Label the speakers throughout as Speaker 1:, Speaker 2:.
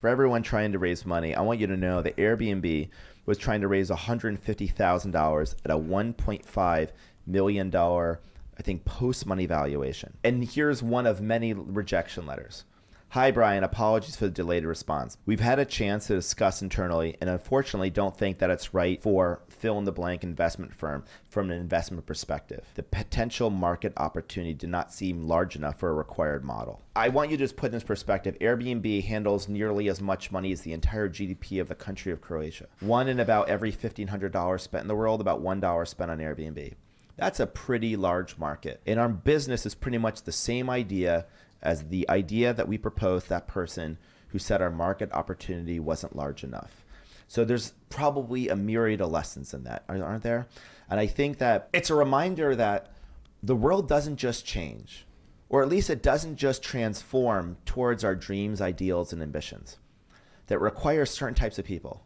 Speaker 1: For everyone trying to raise money, I want you to know that Airbnb was trying to raise $150,000 at a $1.5 million, I think, post-money valuation. And here's one of many rejection letters. Hi, Brian. Apologies for the delayed response. We've had a chance to discuss internally and unfortunately don't think that it's right for fill-in-the-blank investment firm from an investment perspective. The potential market opportunity did not seem large enough for a required model. I want you to just put in this perspective. Airbnb handles nearly as much money as the entire GDP of the country of Croatia. One in about every $1,500 spent in the world, about $1 spent on Airbnb. That's a pretty large market. And our business is pretty much the same idea as the idea that we proposed that person who said our market opportunity wasn't large enough. So there's probably a myriad of lessons in that, aren't there? And I think that it's a reminder that the world doesn't just change, or at least it doesn't just transform towards our dreams, ideals, and ambitions. That requires certain types of people.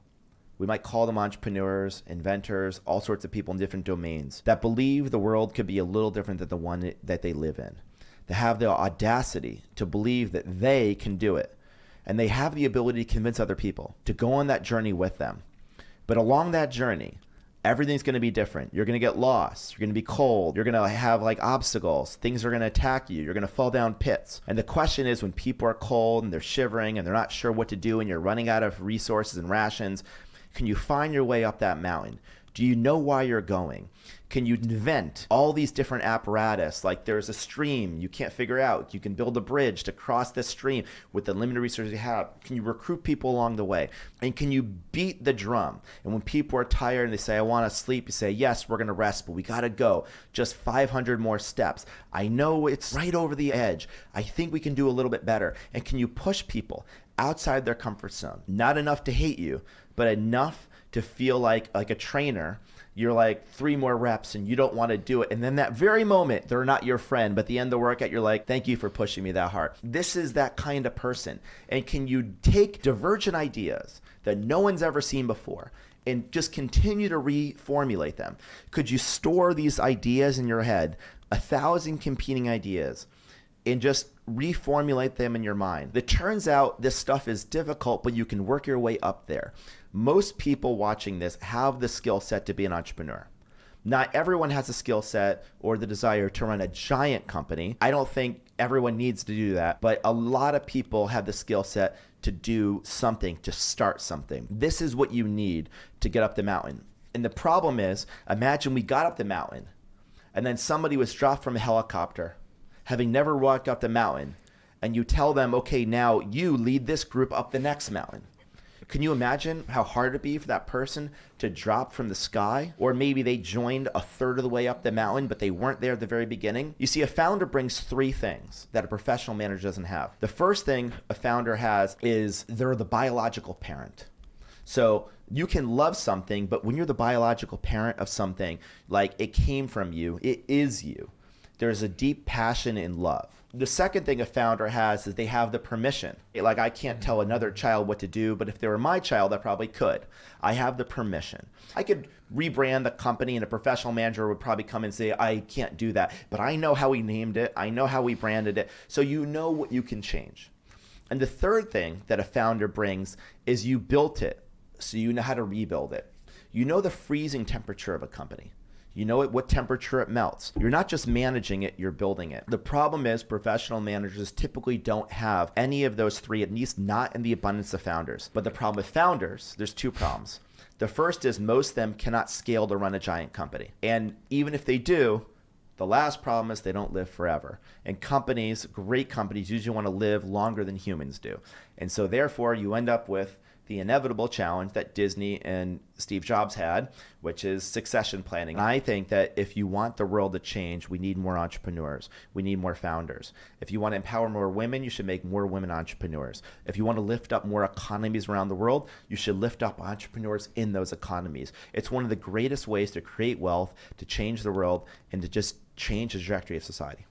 Speaker 1: We might call them entrepreneurs, inventors, all sorts of people in different domains that believe the world could be a little different than the one that they live in. They have the audacity to believe that they can do it. And they have the ability to convince other people to go on that journey with them. But along that journey, everything's going to be different. You're going to get lost. You're going to be cold. You're going to have like obstacles. Things are going to attack you. You're going to fall down pits. And the question is, when people are cold and they're shivering and they're not sure what to do and you're running out of resources and rations, can you find your way up that mountain? Do you know why you're going? Can you invent all these different apparatus? Like there's a stream you can't figure out. You can build a bridge to cross this stream with the limited resources you have. Can you recruit people along the way? And can you beat the drum? And when people are tired and they say, I want to sleep, you say, yes, we're going to rest, but we got to go. Just 500 more steps. I know it's right over the edge. I think we can do a little bit better. And can you push people outside their comfort zone? Not enough to hate you, but enough to feel like a trainer. You're like 3 more reps and you don't want to do it. And then that very moment, they're not your friend, but at the end of the workout, you're like, thank you for pushing me that hard. This is that kind of person. And can you take divergent ideas that no one's ever seen before and just continue to reformulate them? Could you store these ideas in your head, 1,000 competing ideas, and just reformulate them in your mind? It turns out this stuff is difficult, but you can work your way up there. Most people watching this have the skill set to be an entrepreneur. Not everyone has the skill set or the desire to run a giant company. I don't think everyone needs to do that, but a lot of people have the skill set to do something, to start something. This is what you need to get up the mountain. And the problem is, imagine we got up the mountain and then somebody was dropped from a helicopter, having never walked up the mountain, and you tell them, okay, now you lead this group up the next mountain. Can you imagine how hard it'd be for that person to drop from the sky? Or maybe they joined a third of the way up the mountain, but they weren't there at the very beginning. You see, a founder brings 3 things that a professional manager doesn't have. The first thing a founder has is they're the biological parent. So you can love something, but when you're the biological parent of something, like it came from you, it is you. There's a deep passion and love. The second thing a founder has is they have the permission. Like, I can't tell another child what to do, but if they were my child, I probably could. I have the permission. I could rebrand the company and a professional manager would probably come and say, I can't do that. But I know how we named it. I know how we branded it. So you know what you can change. And the third thing that a founder brings is you built it, so you know how to rebuild it. You know the freezing temperature of a company. You know what temperature it melts. You're not just managing it, you're building it. The problem is professional managers typically don't have any of those 3, at least not in the abundance of founders. But the problem with founders, there's 2 problems. The first is most of them cannot scale to run a giant company. And even if they do, the last problem is they don't live forever. And companies, great companies, usually want to live longer than humans do. And so therefore you end up with the inevitable challenge that Disney and Steve Jobs had, which is succession planning. I think that if you want the world to change, we need more entrepreneurs. We need more founders. If you want to empower more women, you should make more women entrepreneurs. If you want to lift up more economies around the world, you should lift up entrepreneurs in those economies. It's one of the greatest ways to create wealth, to change the world, and to just change the trajectory of society.